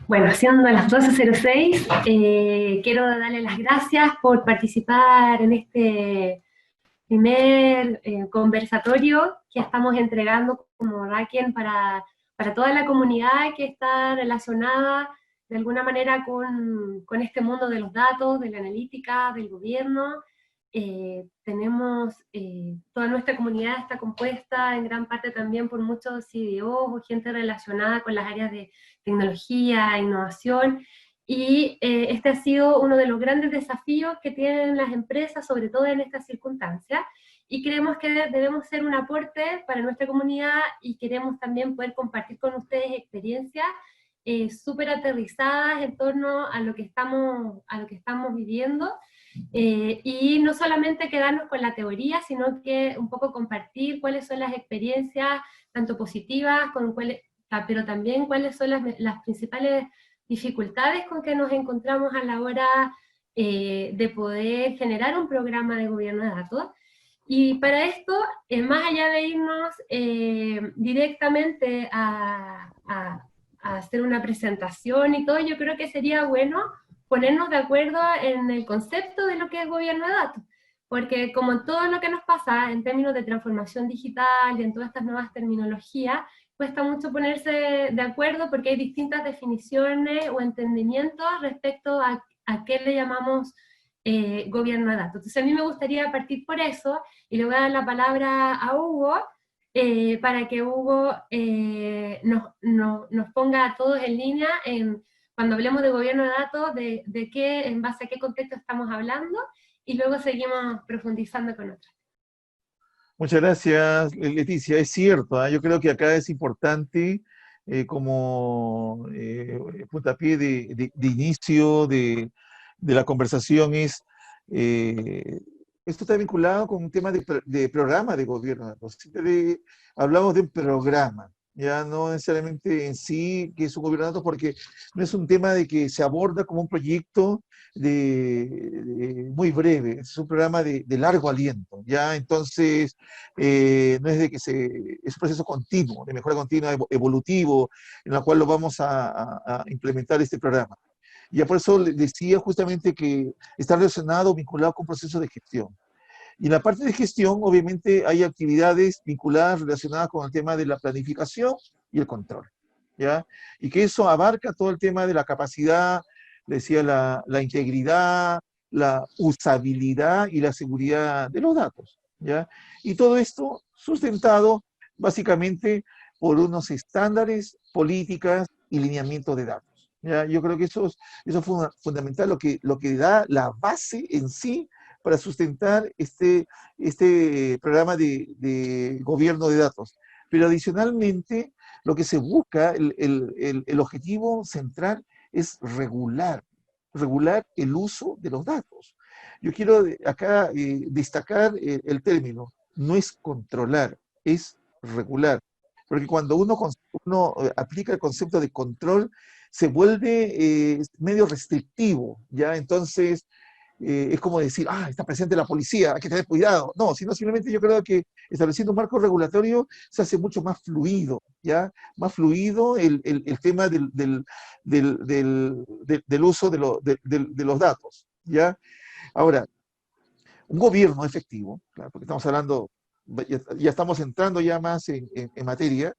Bueno, siendo las 12:06, quiero darle las gracias por participar en este primer conversatorio que estamos entregando como Raken para toda la comunidad que está relacionada de alguna manera con este mundo de los datos, de la analítica, del gobierno. Toda nuestra comunidad está compuesta en gran parte también por muchos CDOs o gente relacionada con las áreas de tecnología, innovación, y este ha sido uno de los grandes desafíos que tienen las empresas, sobre todo en estas circunstancias, y creemos que debemos ser un aporte para nuestra comunidad y queremos también poder compartir con ustedes experiencias súper aterrizadas en torno a lo que estamos viviendo, y no solamente quedarnos con la teoría, sino que un poco compartir cuáles son las experiencias, tanto positivas, pero también cuáles son las principales dificultades con que nos encontramos a la hora de poder generar un programa de gobierno de datos. Y para esto, más allá de irnos directamente a hacer una presentación y todo, yo creo que sería bueno ponernos de acuerdo en el concepto de lo que es gobierno de datos, porque como en todo lo que nos pasa en términos de transformación digital y en todas estas nuevas terminologías, cuesta mucho ponerse de acuerdo porque hay distintas definiciones o entendimientos respecto a qué le llamamos gobierno de datos. Entonces a mí me gustaría partir por eso y le voy a dar la palabra a Hugo para que Hugo nos ponga a todos en línea cuando hablemos de gobierno de datos, de qué, en base a qué contexto estamos hablando, y luego seguimos profundizando con otros. Muchas gracias, Leticia. Es cierto, ¿ah? Yo creo que acá es importante como puntapié de inicio de la conversación es, eh, esto está vinculado con un tema de programa de gobierno. Entonces, siempre hablamos de un programa, ya no necesariamente en sí que es un gobierno de datos, porque no es un tema de que se aborda como un proyecto muy breve, es un programa de largo aliento, ¿ya? Entonces, no es de que es un proceso continuo, de mejora continua, evolutivo, en la cual lo vamos a implementar este programa. Y ya por eso le decía justamente que está relacionado, vinculado con procesos de gestión. Y en la parte de gestión, obviamente, hay actividades vinculadas, relacionadas con el tema de la planificación y el control, ¿ya? Y que eso abarca todo el tema de la capacidad, decía, la integridad, la usabilidad y la seguridad de los datos, ¿ya? Y todo esto sustentado básicamente por unos estándares, políticas y lineamientos de datos, ¿ya? Yo creo que eso fue fundamental, lo que da la base en sí para sustentar este programa de gobierno de datos. Pero adicionalmente, lo que se busca, el objetivo central es regular el uso de los datos. Yo quiero acá destacar el término, no es controlar, es regular. Porque cuando uno aplica el concepto de control, se vuelve medio restrictivo, ¿ya? Entonces, es como decir, está presente la policía, hay que tener cuidado. No, sino simplemente yo creo que estableciendo un marco regulatorio se hace mucho más fluido, ¿ya? Más fluido el tema del uso de los datos, ¿ya? Ahora, un gobierno efectivo, claro, porque estamos hablando, ya estamos entrando ya más en materia,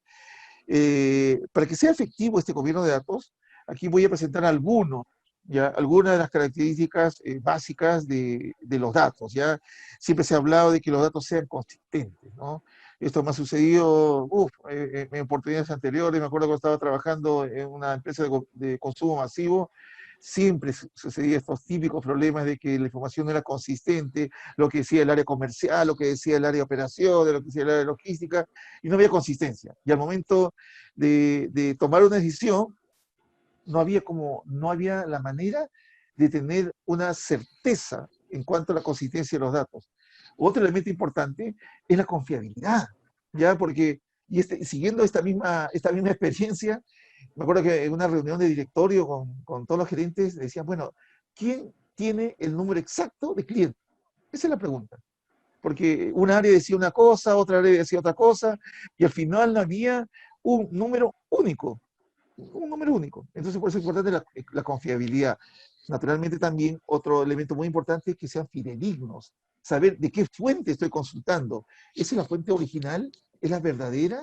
para que sea efectivo este gobierno de datos, aquí voy a presentar algunas de las características básicas de los datos. ¿Ya? Siempre se ha hablado de que los datos sean consistentes, ¿no? Esto me ha sucedido en oportunidades anteriores. Me acuerdo cuando estaba trabajando en una empresa de consumo masivo, siempre sucedía estos típicos problemas de que la información no era consistente, lo que decía el área comercial, lo que decía el área de operaciones, lo que decía el área de logística, y no había consistencia. Y al momento de tomar una decisión, no había la manera de tener una certeza en cuanto a la consistencia de los datos. Otro elemento importante es la confiabilidad, ¿ya? Porque, siguiendo esta misma experiencia, me acuerdo que en una reunión de directorio con todos los gerentes decían, bueno, ¿quién tiene el número exacto de clientes? Esa es la pregunta. Porque una área decía una cosa, otra área decía otra cosa, y al final no había un número único. un número único. Entonces, por eso es importante la confiabilidad. Naturalmente, también otro elemento muy importante es que sean fidedignos. Saber de qué fuente estoy consultando. ¿Esa es la fuente original? ¿Es la verdadera?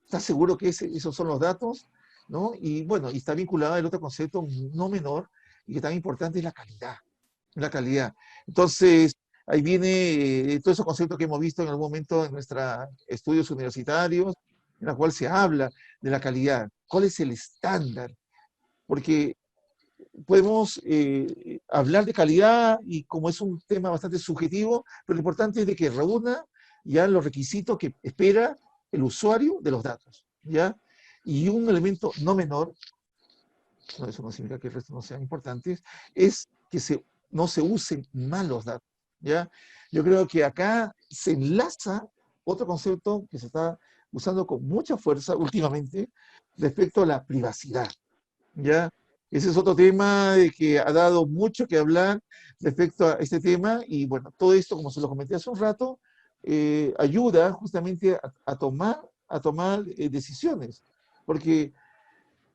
¿Estás seguro que esos son los datos? ¿No? Y bueno, y está vinculado el otro concepto no menor y que tan importante es la calidad. La calidad. Entonces, ahí viene todos esos conceptos que hemos visto en algún momento en nuestros estudios universitarios, en la cual se habla de la calidad. ¿Cuál es el estándar? Porque podemos hablar de calidad y como es un tema bastante subjetivo, pero lo importante es de que reúna ya los requisitos que espera el usuario de los datos, ¿ya? Y un elemento no menor, no, eso no significa que el resto no sean importantes, es que no se usen mal los datos, ¿ya? Yo creo que acá se enlaza otro concepto que se está usando con mucha fuerza últimamente respecto a la privacidad, ¿ya? Ese es otro tema de que ha dado mucho que hablar respecto a este tema y bueno, todo esto, como se lo comenté hace un rato, ayuda justamente a tomar decisiones, porque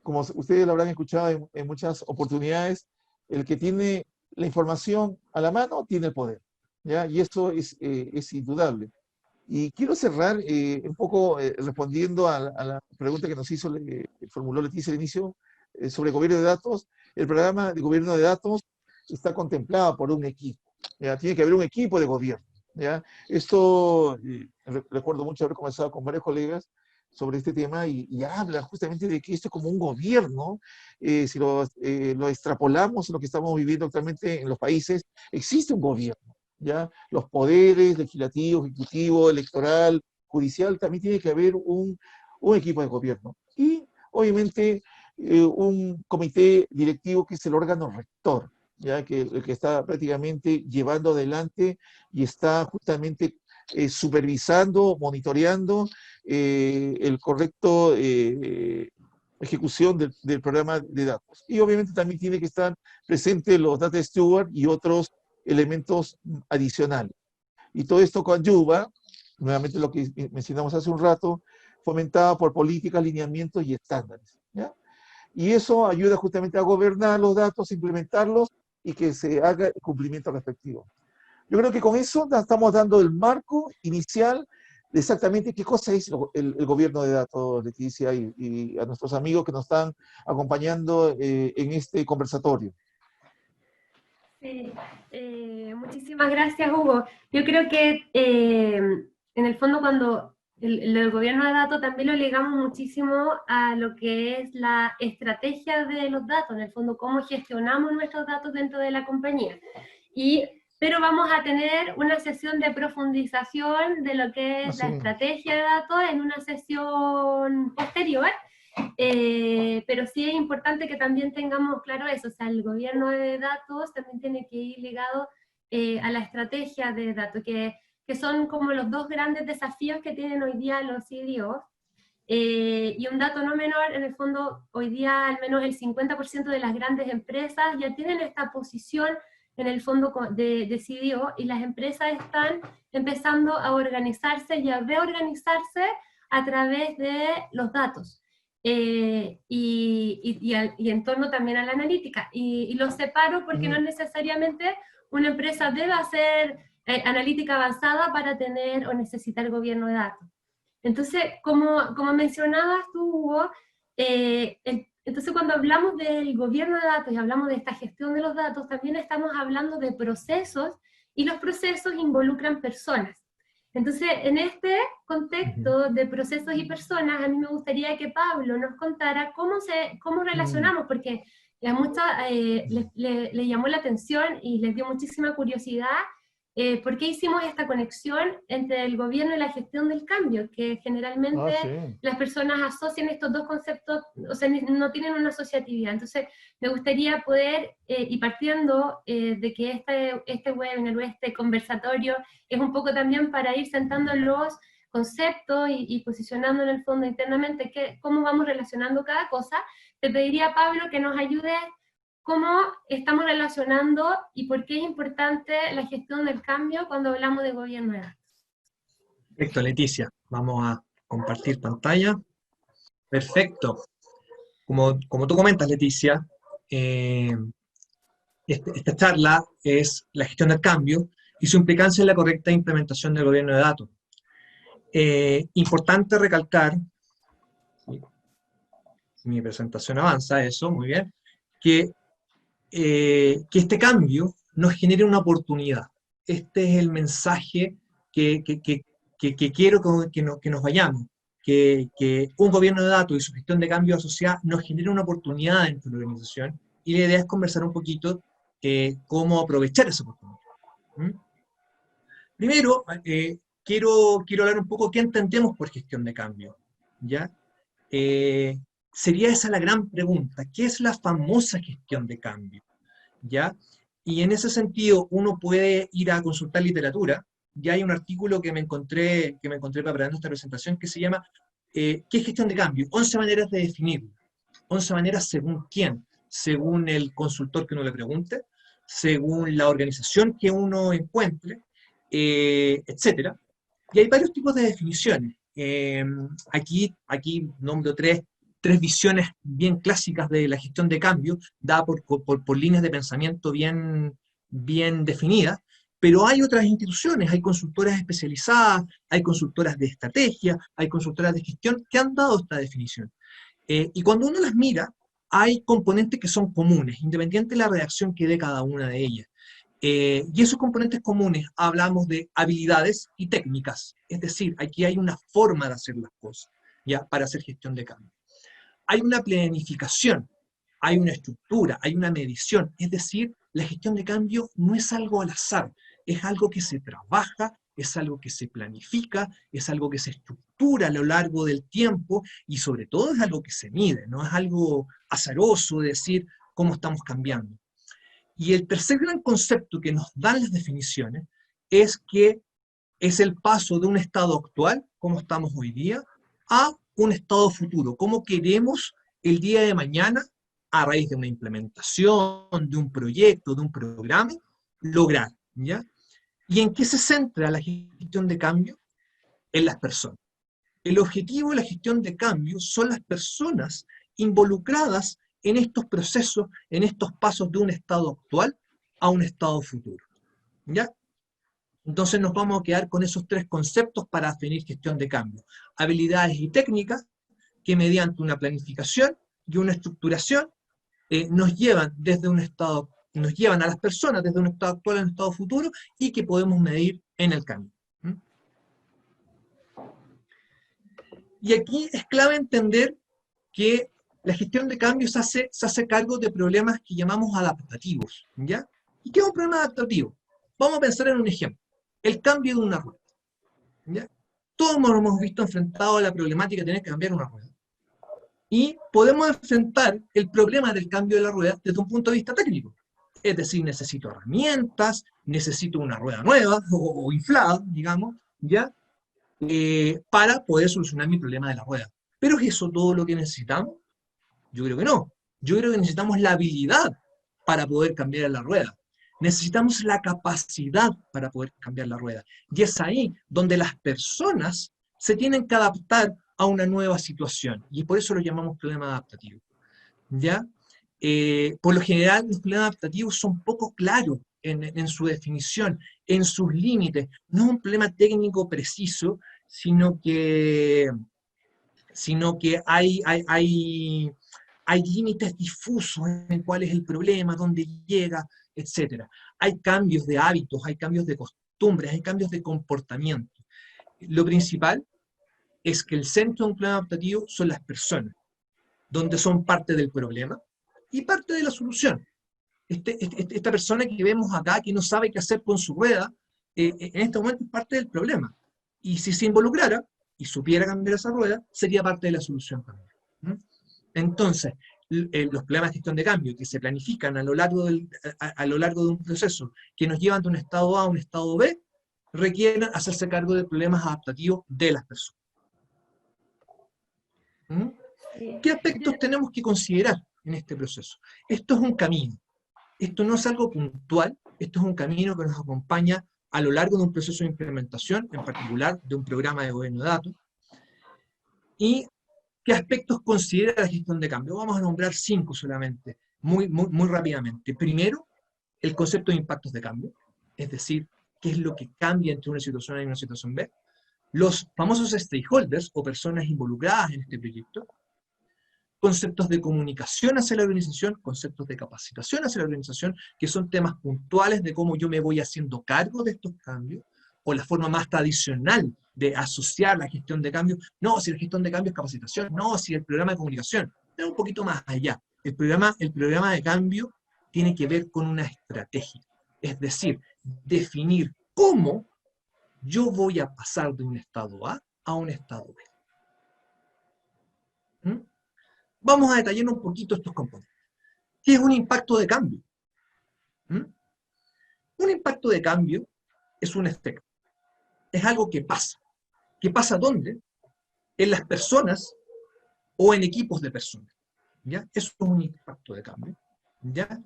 como ustedes lo habrán escuchado en muchas oportunidades, el que tiene la información a la mano tiene el poder, ¿ya? Y esto es indudable. Y quiero cerrar un poco respondiendo a la pregunta que nos formuló Leticia al inicio sobre gobierno de datos. El programa de gobierno de datos está contemplado por un equipo, ¿ya? Tiene que haber un equipo de gobierno, ¿ya? Esto, recuerdo mucho haber conversado con varios colegas sobre este tema y habla justamente de que esto es como un gobierno, si lo extrapolamos en lo que estamos viviendo actualmente en los países, existe un gobierno, ¿ya? Los poderes legislativo, ejecutivo, electoral, judicial, también tiene que haber un equipo de gobierno. Y obviamente un comité directivo que es el órgano rector, ¿ya? El que está prácticamente llevando adelante y está justamente supervisando, monitoreando el correcto ejecución del programa de datos. Y obviamente también tiene que estar presente los data steward y otros elementos adicionales. Y todo esto coadyuva, nuevamente lo que mencionamos hace un rato, fomentado por políticas, lineamientos y estándares, ¿ya? Y eso ayuda justamente a gobernar los datos, implementarlos y que se haga el cumplimiento respectivo. Yo creo que con eso estamos dando el marco inicial de exactamente qué cosa es el gobierno de datos, Leticia, y a nuestros amigos que nos están acompañando en este conversatorio. Sí, muchísimas gracias, Hugo. Yo creo que en el fondo cuando el gobierno de datos también lo ligamos muchísimo a lo que es la estrategia de los datos, en el fondo cómo gestionamos nuestros datos dentro de la compañía. Pero vamos a tener una sesión de profundización de lo que es la estrategia de datos en una sesión posterior. Pero sí es importante que también tengamos claro eso, o sea, el gobierno de datos también tiene que ir ligado a la estrategia de datos, que son como los dos grandes desafíos que tienen hoy día los CDOs. Y un dato no menor, en el fondo, hoy día al menos el 50% de las grandes empresas ya tienen esta posición en el fondo de CDO y las empresas están empezando a organizarse y a reorganizarse a través de los datos. Y en torno también a la analítica. Y lo separo porque no necesariamente una empresa debe hacer analítica avanzada para tener o necesitar gobierno de datos. Entonces, como mencionabas tú, Hugo, entonces cuando hablamos del gobierno de datos y hablamos de esta gestión de los datos, también estamos hablando de procesos y los procesos involucran personas. Entonces, en este contexto de procesos y personas, a mí me gustaría que Pablo nos contara cómo relacionamos, porque a muchos les llamó la atención y les dio muchísima curiosidad por qué hicimos esta conexión entre el gobierno y la gestión del cambio, que generalmente las personas asocian estos dos conceptos, o sea, no tienen una asociatividad. Entonces, me gustaría poder, y partiendo de que este webinar o este conversatorio es un poco también para ir sentando los conceptos y posicionando en el fondo internamente cómo vamos relacionando cada cosa, te pediría, Pablo, que nos ayude cómo estamos relacionando y por qué es importante la gestión del cambio cuando hablamos de gobierno de datos. Perfecto, Leticia. Vamos a compartir pantalla. Perfecto. como tú comentas, Leticia, esta charla es la gestión del cambio y su implicancia en la correcta implementación del gobierno de datos. Importante recalcar, mi presentación avanza, eso, muy bien, que este cambio nos genere una oportunidad. Este es el mensaje que quiero que nos vayamos, que un gobierno de datos y su gestión de cambio asociada nos genere una oportunidad dentro de la organización, y la idea es conversar un poquito cómo aprovechar esa oportunidad. Primero, quiero hablar un poco qué entendemos por gestión de cambio, ¿ya? Sería esa la gran pregunta, ¿qué es la famosa gestión de cambio? ¿Ya? Y en ese sentido uno puede ir a consultar literatura. Ya hay un artículo que me encontré para preparar esta presentación que se llama ¿qué es gestión de cambio? 11 maneras de definirlo. 11 maneras según quién, según el consultor que uno le pregunte, según la organización que uno encuentre, etc. Y hay varios tipos de definiciones. Aquí nombro tres visiones bien clásicas de la gestión de cambio, dadas por líneas de pensamiento bien definidas, pero hay otras instituciones, hay consultoras especializadas, hay consultoras de estrategia, hay consultoras de gestión que han dado esta definición. Y cuando uno las mira, hay componentes que son comunes, independiente de la redacción que dé cada una de ellas. Y esos componentes comunes hablamos de habilidades y técnicas, es decir, aquí hay una forma de hacer las cosas, ¿ya? Para hacer gestión de cambio. Hay una planificación, hay una estructura, hay una medición, es decir, la gestión de cambio no es algo al azar, es algo que se trabaja, es algo que se planifica, es algo que se estructura a lo largo del tiempo y sobre todo es algo que se mide, no es algo azaroso de decir cómo estamos cambiando. Y el tercer gran concepto que nos dan las definiciones es que es el paso de un estado actual, como estamos hoy día, a un estado futuro, cómo queremos el día de mañana, a raíz de una implementación, de un proyecto, de un programa, lograr, ¿ya? ¿Y en qué se centra la gestión de cambio? En las personas. El objetivo de la gestión de cambio son las personas involucradas en estos procesos, en estos pasos de un estado actual a un estado futuro, ¿ya? Entonces nos vamos a quedar con esos tres conceptos para definir gestión de cambio. Habilidades y técnicas que mediante una planificación y una estructuración nos llevan a las personas desde un estado actual a un estado futuro y que podemos medir en el cambio. Y aquí es clave entender que la gestión de cambio se hace cargo de problemas que llamamos adaptativos, ¿ya? ¿Y qué es un problema adaptativo? Vamos a pensar en un ejemplo. El cambio de una rueda, ¿ya? Todos nos hemos visto enfrentados a la problemática de tener que cambiar una rueda. Y podemos enfrentar el problema del cambio de la rueda desde un punto de vista técnico. Es decir, necesito herramientas, necesito una rueda nueva o inflada, digamos, ¿ya? Para poder solucionar mi problema de la rueda. ¿Pero es eso todo lo que necesitamos? Yo creo que no. Yo creo que necesitamos la habilidad para poder cambiar la rueda. Necesitamos la capacidad para poder cambiar la rueda. Y es ahí donde las personas se tienen que adaptar a una nueva situación. Y por eso lo llamamos problema adaptativo, ¿ya? Por lo general, los problemas adaptativos son poco claros en su definición, en sus límites. No es un problema técnico preciso, sino que hay límites difusos en cuál es el problema, dónde llega, etc. Hay cambios de hábitos, hay cambios de costumbres, hay cambios de comportamiento. Lo principal es que el centro de un plan adaptativo son las personas, donde son parte del problema y parte de la solución. Esta persona que vemos acá, que no sabe qué hacer con su rueda, en este momento es parte del problema. Y si se involucrara y supiera cambiar esa rueda, sería parte de la solución también. Entonces, los problemas de gestión de cambio que se planifican a lo largo de un proceso que nos llevan de un estado A a un estado B, requieren hacerse cargo de problemas adaptativos de las personas. ¿Qué aspectos tenemos que considerar en este proceso? Esto es un camino. Esto no es algo puntual, esto es un camino que nos acompaña a lo largo de un proceso de implementación, en particular de un programa de gobierno de datos. Y ¿qué aspectos considera la gestión de cambio? Vamos a nombrar 5 solamente, muy rápidamente. Primero, el concepto de impactos de cambio, es decir, qué es lo que cambia entre una situación A y una situación B. Los famosos stakeholders o personas involucradas en este proyecto. Conceptos de comunicación hacia la organización, conceptos de capacitación hacia la organización, que son temas puntuales de cómo yo me voy haciendo cargo de estos cambios, o la forma más tradicional de asociar la gestión de cambio. No, si la gestión de cambio es capacitación, no, si el programa de comunicación, es un poquito más allá. El programa de cambio tiene que ver con una estrategia, es decir, definir cómo yo voy a pasar de un estado A un estado B. ¿Mm? Vamos a detallar un poquito estos componentes. ¿Qué es un impacto de cambio? ¿Mm? Un impacto de cambio es un efecto. Es algo que pasa. ¿Qué pasa dónde? En las personas o en equipos de personas. ¿Ya? Eso es un impacto de cambio. ¿Ya?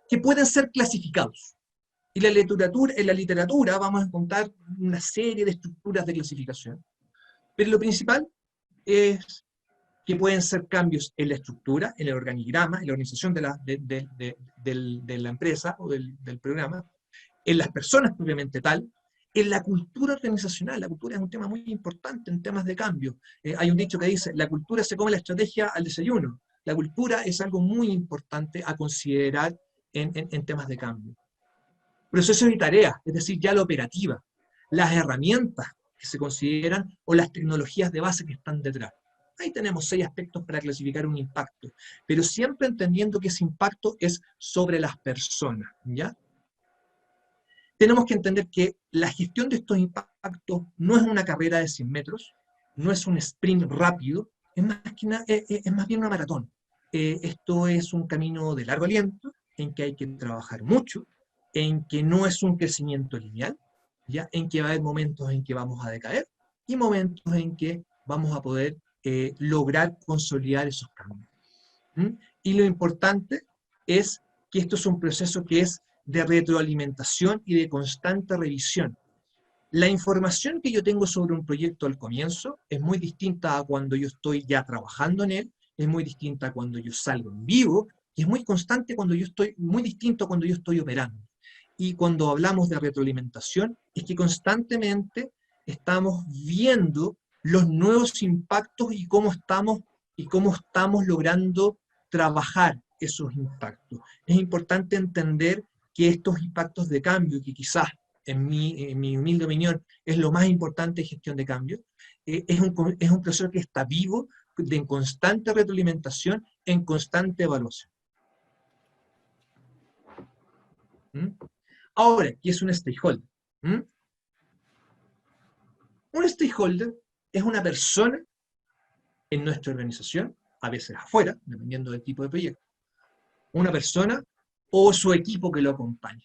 Que pueden ser clasificados. Y en la literatura vamos a encontrar una serie de estructuras de clasificación. Pero lo principal es que pueden ser cambios en la estructura, en el organigrama, en la organización de la empresa o del programa, en las personas propiamente tal, en la cultura organizacional. La cultura es un tema muy importante en temas de cambio. Hay un dicho que dice, la cultura se come la estrategia al desayuno. La cultura es algo muy importante a considerar en temas de cambio. Procesos y tareas, es decir, ya la operativa, las herramientas que se consideran o las tecnologías de base que están detrás. Ahí tenemos 6 aspectos para clasificar un impacto, pero siempre entendiendo que ese impacto es sobre las personas, ¿ya? Tenemos que entender que la gestión de estos impactos no es una carrera de 100 metros, no es un sprint rápido, es más bien una maratón. Esto es un camino de largo aliento, en que hay que trabajar mucho, en que no es un crecimiento lineal, ¿ya? En que va a haber momentos en que vamos a decaer y momentos en que vamos a poder lograr consolidar esos cambios. ¿Mm? Y lo importante es que esto es un proceso que es de retroalimentación y de constante revisión. La información que yo tengo sobre un proyecto al comienzo es muy distinta a cuando yo estoy ya trabajando en él, es muy distinta a cuando yo salgo en vivo, y es muy constante muy distinto a cuando yo estoy operando. Y cuando hablamos de retroalimentación, es que constantemente estamos viendo los nuevos impactos y cómo estamos logrando trabajar esos impactos. Es importante entender que estos impactos de cambio, que quizás en mi humilde opinión es lo más importante en gestión de cambio, es un proceso que está vivo, en constante retroalimentación, en constante evaluación. ¿Mm? Ahora, ¿qué es un stakeholder? ¿Mm? Un stakeholder es una persona en nuestra organización, a veces afuera, dependiendo del tipo de proyecto, una persona o su equipo que lo acompaña.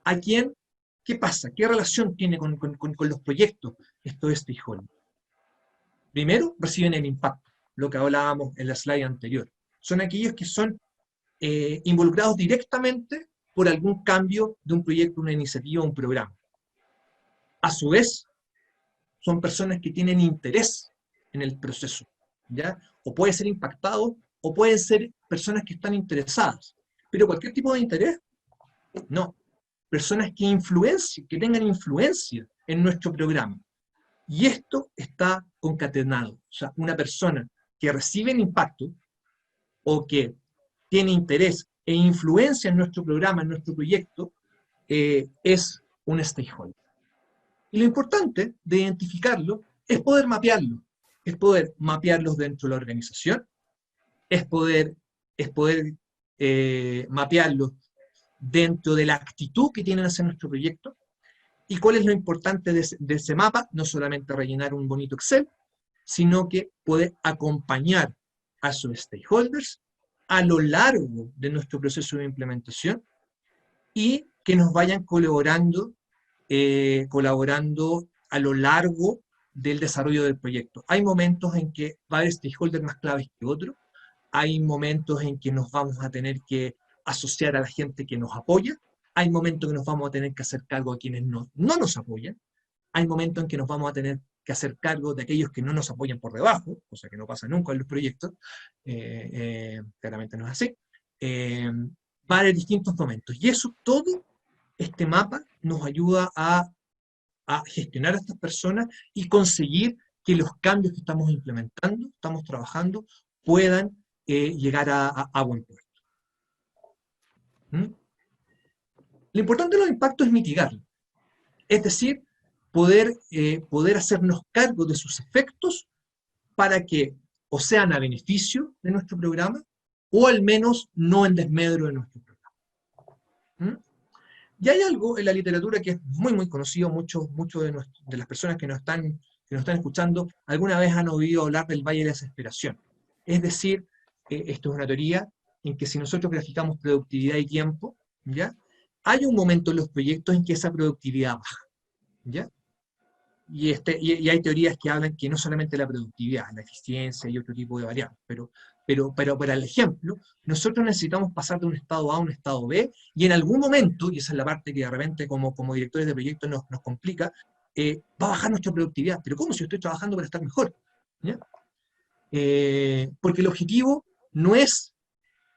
¿A quién? ¿Qué pasa? ¿Qué relación tiene con los proyectos estos stakeholders? Primero, reciben el impacto, lo que hablábamos en la slide anterior. Son aquellos que son involucrados directamente por algún cambio de un proyecto, una iniciativa, un programa. A su vez, son personas que tienen interés en el proceso, ¿ya? O puede ser impactado, o pueden ser personas que están interesadas. Pero cualquier tipo de interés, no. Personas que tengan influencia en nuestro programa. Y esto está concatenado. O sea, una persona que recibe el impacto o que tiene interés e influencia en nuestro programa, en nuestro proyecto, es un stakeholder. Y lo importante de identificarlo es poder mapearlos dentro de la organización, es poder mapearlos dentro de la actitud que tienen hacia nuestro proyecto. ¿Y cuál es lo importante de ese mapa? No solamente rellenar un bonito Excel, sino que poder acompañar a sus stakeholders a lo largo de nuestro proceso de implementación y que nos vayan colaborando a lo largo del desarrollo del proyecto. Hay momentos en que va a haber stakeholders más claves que otros, hay momentos en que nos vamos a tener que asociar a la gente que nos apoya, hay momentos en que nos vamos a tener que hacer cargo a quienes no nos apoyan, hay momentos en que nos vamos a tener que hacer cargo de aquellos que no nos apoyan por debajo, cosa que no pasa nunca en los proyectos, claramente no es así, para distintos momentos. Y eso todo, este mapa, nos ayuda a gestionar a estas personas y conseguir que los cambios que estamos implementando, estamos trabajando, puedan llegar a buen puerto. ¿Mm? Lo importante de los impactos es mitigarlos, es decir, poder hacernos cargo de sus efectos para que o sean a beneficio de nuestro programa o al menos no en desmedro de nuestro programa. ¿Mm? Y hay algo en la literatura que es muy, muy conocido, muchos de las personas que nos están escuchando alguna vez han oído hablar del valle de la desesperación. Es decir, esto es una teoría en que si nosotros graficamos productividad y tiempo, ¿ya? Hay un momento en los proyectos en que esa productividad baja, ¿ya? Y hay teorías que hablan que no solamente la productividad, la eficiencia y otro tipo de variables, pero para el ejemplo, nosotros necesitamos pasar de un estado A a un estado B, y en algún momento, y esa es la parte que de repente como directores de proyectos nos complica, va a bajar nuestra productividad. ¿Pero cómo si yo estoy trabajando para estar mejor? ¿Ya? Porque el objetivo no es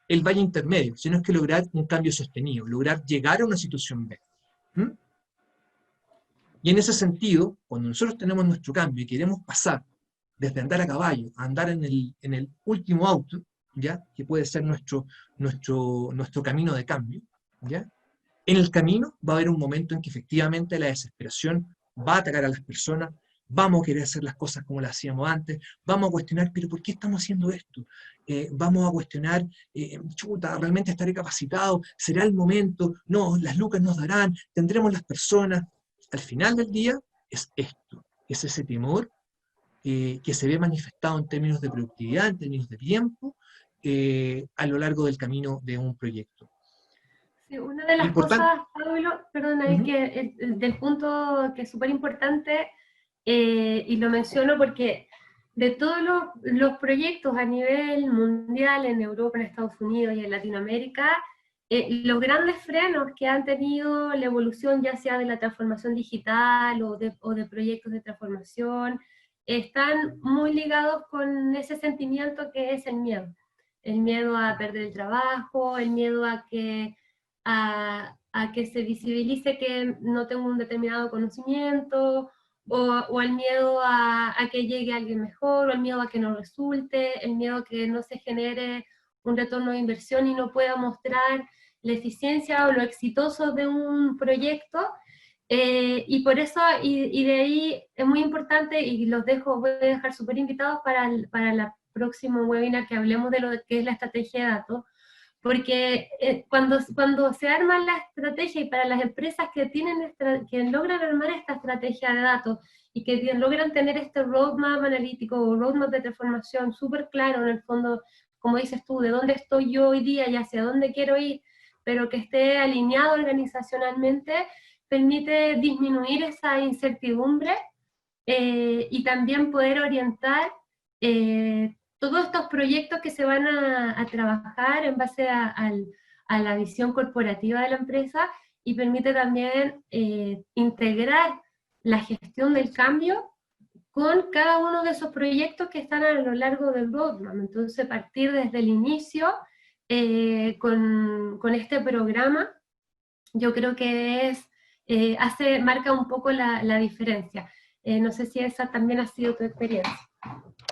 el valle intermedio, sino es que lograr un cambio sostenido, lograr llegar a una situación B. ¿Mm? Y en ese sentido, cuando nosotros tenemos nuestro cambio y queremos pasar desde andar a caballo a andar en el último auto, ¿ya? Que puede ser nuestro camino de cambio, ¿ya? En el camino va a haber un momento en que efectivamente la desesperación va a atacar a las personas, vamos a querer hacer las cosas como las hacíamos antes, vamos a cuestionar, pero ¿por qué estamos haciendo esto? Vamos a cuestionar, chuta, ¿realmente estaré capacitado? ¿Será el momento? No, las lucas nos darán, tendremos las personas. Al final del día es esto, es ese temor que se ve manifestado en términos de productividad, en términos de tiempo, a lo largo del camino de un proyecto. Sí, una de las cosas, Pablo, perdona, es que del punto que es súper importante, y lo menciono porque de todos los proyectos a nivel mundial, en Europa, en Estados Unidos y en Latinoamérica, los grandes frenos que han tenido la evolución, ya sea de la transformación digital o de proyectos de transformación, están muy ligados con ese sentimiento que es el miedo. El miedo a perder el trabajo, el miedo a que se visibilice que no tengo un determinado conocimiento, o el miedo a que llegue alguien mejor, o el miedo a que no resulte, el miedo a que no se genere un retorno de inversión y no pueda mostrar la eficiencia o lo exitoso de un proyecto. Y por eso, y de ahí es muy importante, y voy a dejar súper invitados para el próximo webinar que hablemos de lo que es la estrategia de datos, porque cuando se arma la estrategia, y para las empresas que logran armar esta estrategia de datos y que logran tener este roadmap analítico o roadmap de transformación súper claro, en el fondo, como dices tú, de dónde estoy yo hoy día y hacia dónde quiero ir, pero que esté alineado organizacionalmente, permite disminuir esa incertidumbre, y también poder orientar todos estos proyectos que se van a trabajar en base a la visión corporativa de la empresa, y permite también integrar la gestión del cambio con cada uno de esos proyectos que están a lo largo del roadmap. Entonces, partir desde el inicio con este programa, yo creo que marca un poco la diferencia. No sé si esa también ha sido tu experiencia.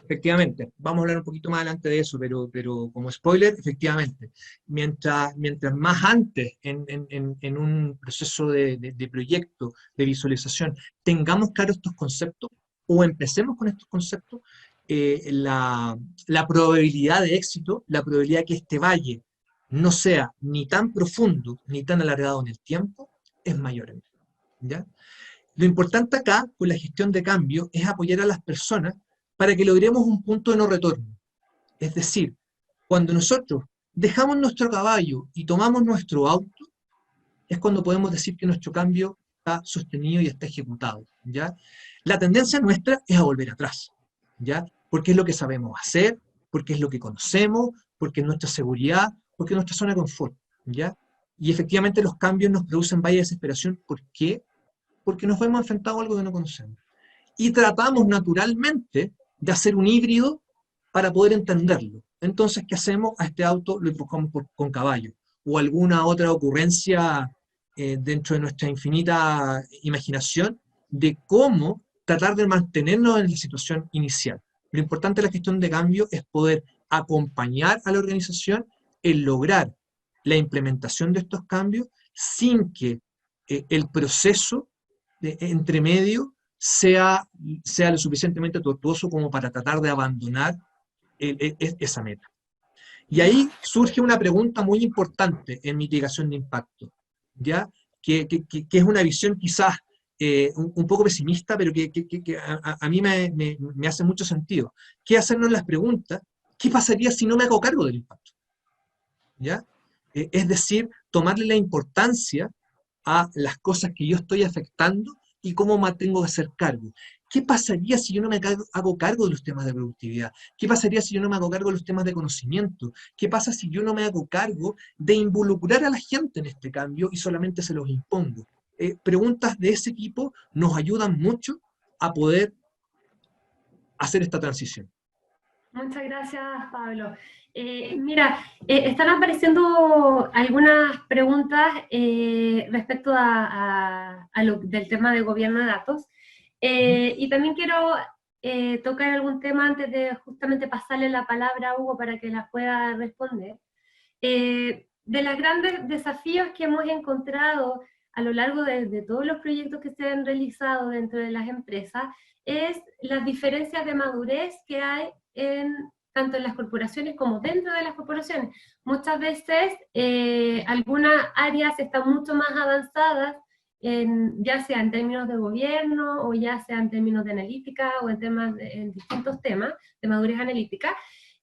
Efectivamente, vamos a hablar un poquito más adelante de eso, pero como spoiler, efectivamente, mientras más antes en un proceso de proyecto, de visualización, tengamos claros estos conceptos, o empecemos con estos conceptos, la probabilidad de éxito, la probabilidad de que este valle no sea ni tan profundo, ni tan alargado en el tiempo, es mayor, ¿ya? Lo importante acá, con la gestión de cambio, es apoyar a las personas para que logremos un punto de no retorno. Es decir, cuando nosotros dejamos nuestro caballo y tomamos nuestro auto, es cuando podemos decir que nuestro cambio está sostenido y está ejecutado, ¿ya? La tendencia nuestra es a volver atrás, ¿ya? Porque es lo que sabemos hacer, porque es lo que conocemos, porque es nuestra seguridad, porque es nuestra zona de confort, ¿ya? Y efectivamente los cambios nos producen vaya desesperación. ¿Por qué? Porque nos vemos enfrentados a algo que no conocemos. y tratamos naturalmente de hacer un híbrido para poder entenderlo. Entonces, ¿qué hacemos? A este auto lo empujamos con caballo, o alguna otra ocurrencia dentro de nuestra infinita imaginación de cómo tratar de mantenernos en la situación inicial. Lo importante de la gestión de cambio es poder acompañar a la organización en lograr la implementación de estos cambios sin que el proceso entre medio sea lo suficientemente tortuoso como para tratar de abandonar esa meta. Y ahí surge una pregunta muy importante en mitigación de impacto, ¿ya? Que es una visión quizás un poco pesimista, pero que a mí me hace mucho sentido. ¿Qué hacernos las preguntas? ¿Qué pasaría si no me hago cargo del impacto? ¿Ya? Es decir, tomarle la importancia a las cosas que yo estoy afectando y cómo me tengo que hacer cargo. ¿Qué pasaría si yo no me hago cargo de los temas de productividad? ¿Qué pasaría si yo no me hago cargo de los temas de conocimiento? ¿Qué pasa si yo no me hago cargo de involucrar a la gente en este cambio y solamente se los impongo? Preguntas de ese tipo nos ayudan mucho a poder hacer esta transición. Muchas gracias, Pablo. Mira, están apareciendo algunas preguntas respecto del tema de gobierno de datos. Y también quiero tocar algún tema antes de justamente pasarle la palabra a Hugo para que la pueda responder. De los grandes desafíos que hemos encontrado a lo largo de todos los proyectos que se han realizado dentro de las empresas es las diferencias de madurez que hay tanto en las corporaciones como dentro de las corporaciones. Muchas veces algunas áreas están mucho más avanzadas, ya sea en términos de gobierno, o ya sea en términos de analítica, o en distintos temas de madurez analítica.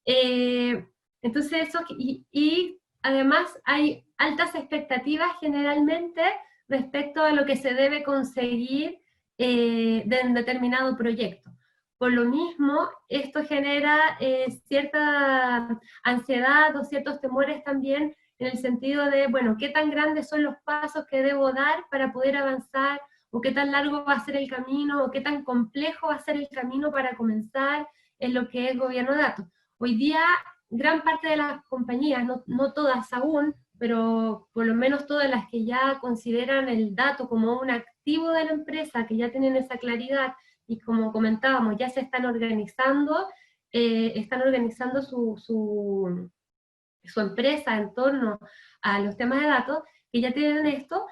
Entonces eso, y además hay altas expectativas generalmente respecto a lo que se debe conseguir de un determinado proyecto. Por lo mismo, esto genera cierta ansiedad o ciertos temores también en el sentido de, bueno, ¿qué tan grandes son los pasos que debo dar para poder avanzar? ¿O qué tan largo va a ser el camino? ¿O qué tan complejo va a ser el camino para comenzar en lo que es gobierno de datos? Hoy día, gran parte de las compañías, no todas aún, pero por lo menos todas las que ya consideran el dato como un activo de la empresa, que ya tienen esa claridad, y como comentábamos, ya se están organizando su empresa en torno a los temas de datos, que ya tienen esto,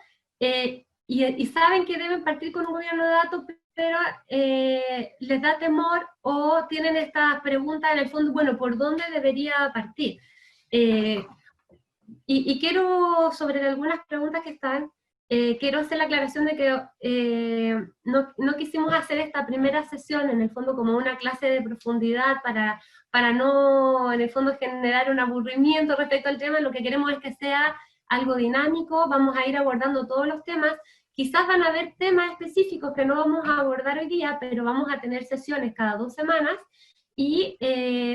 y saben que deben partir con un gobierno de datos, pero les da temor o tienen estas preguntas en el fondo, bueno, ¿por dónde debería partir? Y quiero, sobre algunas preguntas que están, quiero hacer la aclaración de que no quisimos hacer esta primera sesión en el fondo como una clase de profundidad para no en el fondo generar un aburrimiento respecto al tema. Lo que queremos es que sea algo dinámico, vamos a ir abordando todos los temas. Quizás van a haber temas específicos que no vamos a abordar hoy día, pero vamos a tener sesiones cada 2 semanas, y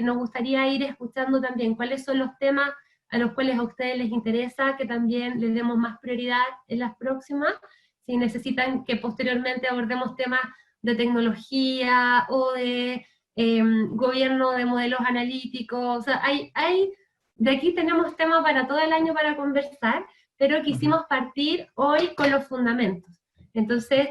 nos gustaría ir escuchando también cuáles son los temas a los cuales a ustedes les interesa que también les demos más prioridad en las próximas, si necesitan que posteriormente abordemos temas de tecnología o de gobierno de modelos analíticos. O sea, de aquí tenemos temas para todo el año para conversar, pero quisimos partir hoy con los fundamentos. Entonces,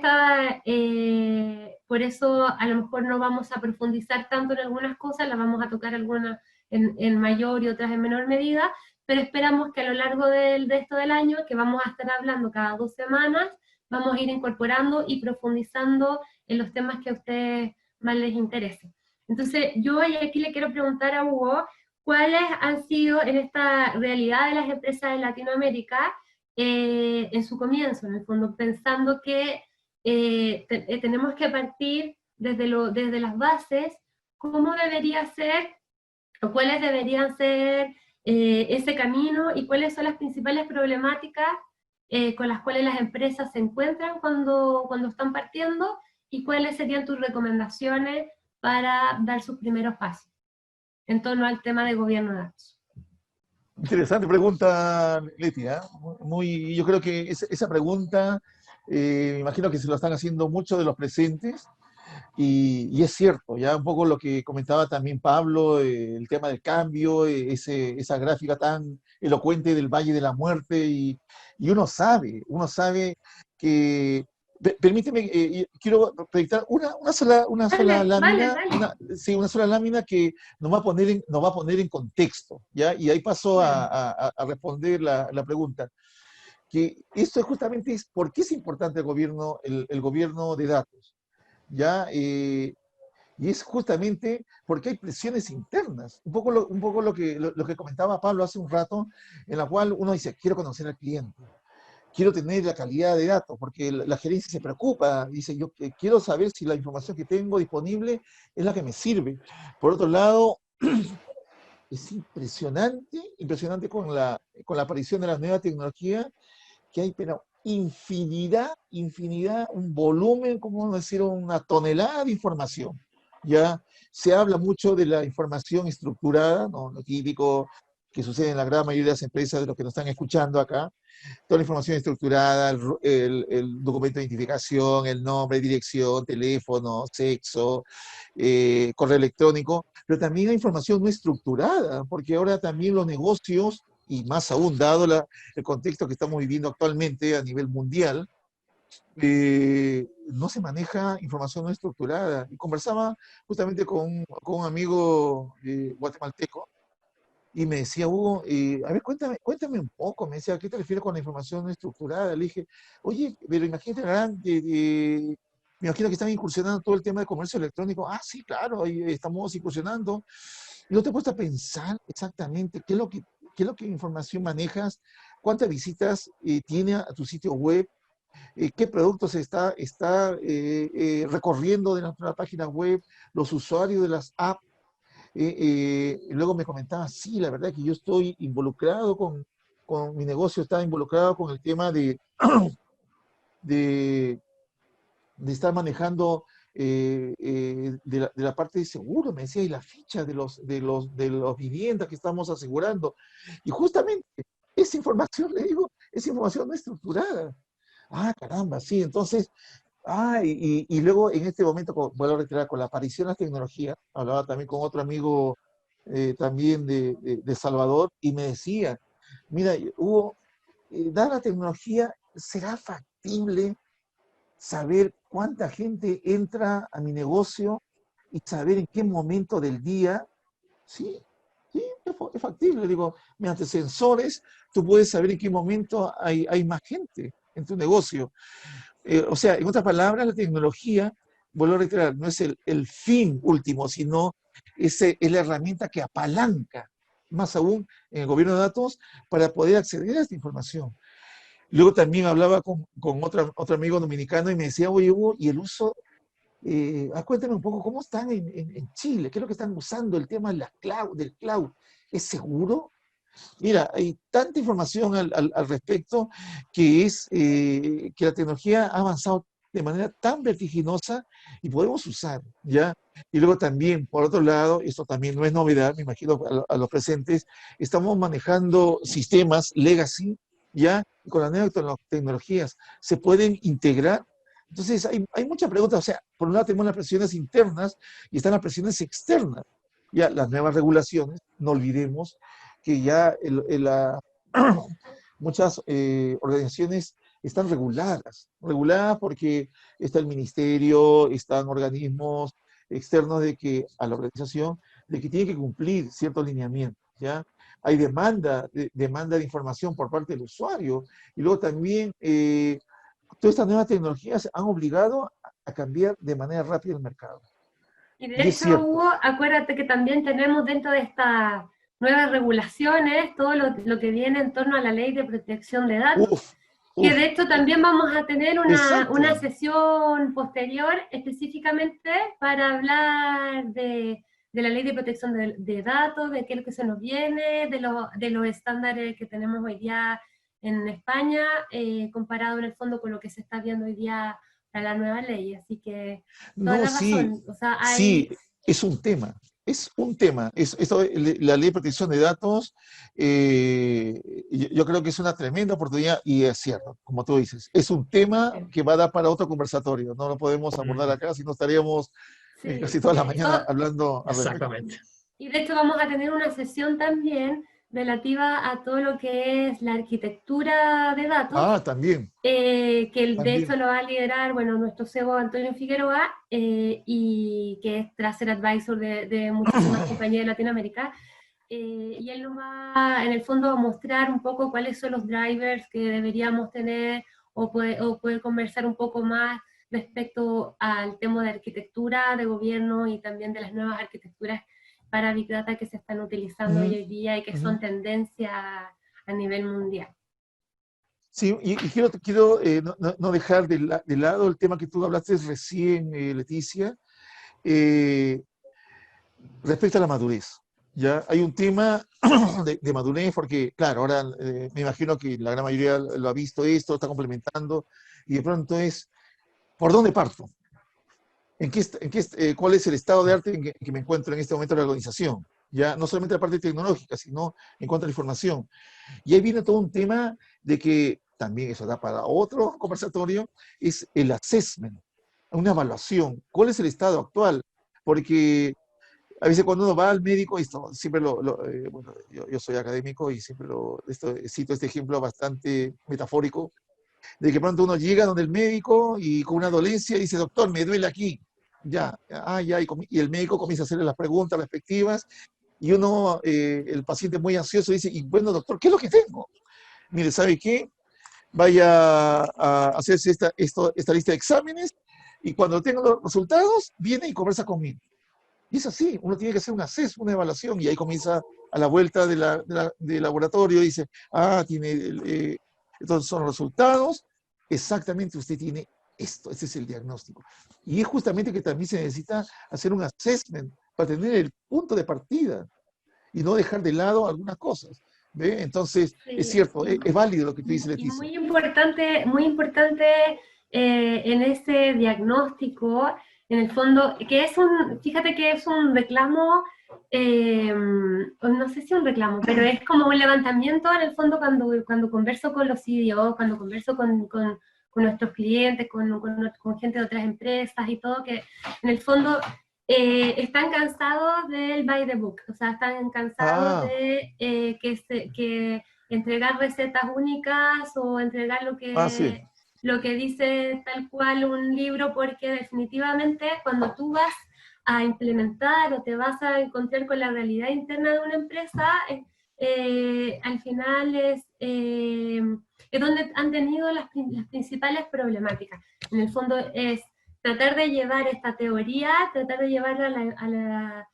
por eso a lo mejor no vamos a profundizar tanto en algunas cosas, las vamos a tocar algunas en mayor y otras en menor medida, pero esperamos que a lo largo de esto del año, que vamos a estar hablando cada 2 semanas, vamos a ir incorporando y profundizando en los temas que a ustedes más les interesen. Entonces, yo aquí le quiero preguntar a Hugo, ¿cuáles han sido en esta realidad de las empresas de Latinoamérica, en su comienzo, en el fondo, pensando que tenemos que partir desde las bases, cómo debería ser, o cuáles deberían ser ese camino, y cuáles son las principales problemáticas con las cuales las empresas se encuentran cuando están partiendo, y cuáles serían tus recomendaciones para dar sus primeros pasos en torno al tema de gobierno de datos? Interesante pregunta, Leti, ¿eh? Yo creo que esa pregunta, me imagino que se lo están haciendo muchos de los presentes, y es cierto, ya un poco lo que comentaba también Pablo, el tema del cambio, esa gráfica tan elocuente del Valle de la Muerte, y uno sabe que, permíteme, quiero proyectar una sola Vale, vale, lámina, vale. sí, una sola lámina que nos va a poner en contexto, ¿ya? Y ahí paso Vale. a responder la pregunta. Que esto justamente es por qué es importante el gobierno de datos, ¿ya? Y es justamente porque hay presiones internas, un poco lo que comentaba Pablo hace un rato, en la cual uno dice, quiero conocer al cliente, quiero tener la calidad de datos, porque la gerencia se preocupa, dice, yo quiero saber si la información que tengo disponible es la que me sirve. Por otro lado, es impresionante con la aparición de la nueva tecnología, que hay, pero infinidad, un volumen, como decir, una tonelada de información. Ya se habla mucho de la información estructurada, ¿no? Lo típico que sucede en la gran mayoría de las empresas de los que nos están escuchando acá, toda la información estructurada, el documento de identificación, el nombre, dirección, teléfono, sexo, correo electrónico, pero también hay información no estructurada, porque ahora también los negocios, y más aún dado el contexto que estamos viviendo actualmente a nivel mundial, no se maneja información no estructurada. Y conversaba justamente con un amigo guatemalteco, y me decía, Hugo, a ver, cuéntame un poco, me decía, ¿a qué te refieres con la información no estructurada? Le dije, oye, pero imagínate, me imagino que están incursionando todo el tema de comercio electrónico. Ah, sí, claro, ahí estamos incursionando. Y no te he puesto a pensar exactamente qué es lo que información manejas, cuántas visitas tiene a tu sitio web, qué productos está recorriendo de nuestra página web, los usuarios de las apps. Y luego me comentaba, sí, la verdad que yo estoy involucrado con mi negocio, está involucrado con el tema de, de estar manejando de la parte de seguro, me decía, y la ficha de los viviendas que estamos asegurando. Y justamente esa información, le digo, esa información no estructurada. Ah, caramba, sí, entonces, y luego en este momento, vuelvo a reiterar, con la aparición de las tecnologías, hablaba también con otro amigo también de Salvador, y me decía, mira, Hugo, dada la tecnología, ¿será factible saber cuánta gente entra a mi negocio y saber en qué momento del día? Sí, sí, es factible. Digo, mediante sensores, tú puedes saber en qué momento hay más gente en tu negocio. O sea, en otras palabras, la tecnología, vuelvo a reiterar, no es el fin último, sino es la herramienta que apalanca, más aún en el gobierno de datos, para poder acceder a esta información. Luego también hablaba con otro amigo dominicano y me decía, oye, Hugo, y el uso, cuéntame un poco, ¿cómo están en Chile? ¿Qué es lo que están usando el tema de del cloud? ¿Es seguro? Mira, hay tanta información al respecto que la tecnología ha avanzado de manera tan vertiginosa y podemos usar, ¿ya? Y luego también, por otro lado, esto también no es novedad, me imagino a los presentes, estamos manejando sistemas legacy, ¿ya? Y con las nuevas tecnologías se pueden integrar. Entonces, hay muchas preguntas, o sea, por un lado tenemos las presiones internas y están las presiones externas, ya las nuevas regulaciones, no olvidemos que ya muchas organizaciones están reguladas porque está el ministerio, están organismos externos a la organización, de que tiene que cumplir ciertos lineamientos, ¿ya? Hay demanda de información por parte del usuario, y luego también todas estas nuevas tecnologías han obligado a cambiar de manera rápida el mercado. Y de Y es hecho, cierto. Hugo, acuérdate que también tenemos dentro de estas nuevas regulaciones todo lo que viene en torno a la ley de protección de datos, Uf, que de uf, hecho también vamos a tener una exacto. sesión posterior específicamente para hablar de la ley de protección de datos, de qué es lo que se nos viene, de los estándares que tenemos hoy día en España, comparado en el fondo con lo que se está viendo hoy día para la nueva ley. Así que toda No, la sí, razón. O sea, sí, es un tema. es un tema. La ley de protección de datos, yo creo que es una tremenda oportunidad y es cierto, como tú dices, es un tema que va a dar para otro conversatorio. No lo podemos abordar acá, si no estaríamos Sí. casi toda la mañana hablando al respecto. Exactamente. Y de hecho vamos a tener una sesión también relativa a todo lo que es la arquitectura de datos, Ah, también, que de hecho también. lo va a liderar, bueno, nuestro CEO Antonio Figueroa, y que es Tracer Advisor de muchísimas compañías de Latinoamérica. Y él nos va, en el fondo, a mostrar un poco cuáles son los drivers que deberíamos tener o poder conversar un poco más respecto al tema de arquitectura, de gobierno y también de las nuevas arquitecturas para Big Data que se están utilizando Ujú, hoy en día y que ujú. son tendencia a nivel mundial. Sí, y quiero no dejar de lado el tema que tú hablaste recién, Leticia, eh, respecto a la madurez. Ya hay un tema de madurez porque, claro, ahora me imagino que la gran mayoría lo ha visto esto, está complementando, y de pronto es, ¿por dónde parto? ¿Cuál es el estado de arte en que me encuentro en este momento en la organización? Ya no solamente la parte tecnológica, sino en cuanto a la información. Y ahí viene todo un tema de que también eso da para otro conversatorio, es el assessment, una evaluación. ¿Cuál es el estado actual? Porque a veces cuando uno va al médico, esto siempre bueno, yo soy académico y siempre cito este ejemplo bastante metafórico, de que pronto uno llega donde el médico y con una dolencia y dice, doctor, me duele aquí. Ya, ya, y el médico comienza a hacerle las preguntas respectivas y uno, el paciente muy ansioso dice, y bueno, doctor, ¿qué es lo que tengo? Mire, ¿sabe qué? Vaya a hacerse esta lista de exámenes y cuando tenga los resultados, viene y conversa conmigo. Y es así, uno tiene que hacer un acceso, una evaluación, y ahí comienza a la vuelta del laboratorio, y dice, tiene, estos son los resultados, exactamente usted tiene esto, ese es el diagnóstico. Y es justamente que también se necesita hacer un assessment para tener el punto de partida y no dejar de lado algunas cosas. ¿Ve? Entonces, es Sí, cierto, es válido lo que tú dices, y Leticia. muy importante en ese diagnóstico, en el fondo, que es fíjate que es un reclamo, no sé si un reclamo, pero es como un levantamiento en el fondo cuando converso con los CEOs, cuando converso con nuestros clientes, con gente de otras empresas y todo, que en el fondo están cansados del by the book, o sea, están cansados Ah, de que entregar recetas únicas o entregar sí. lo que dice tal cual un libro, porque definitivamente cuando tú vas a implementar o te vas a encontrar con la realidad interna de una empresa, al final es donde han tenido las principales problemáticas. En el fondo es tratar de llevar esta teoría, tratar de llevarla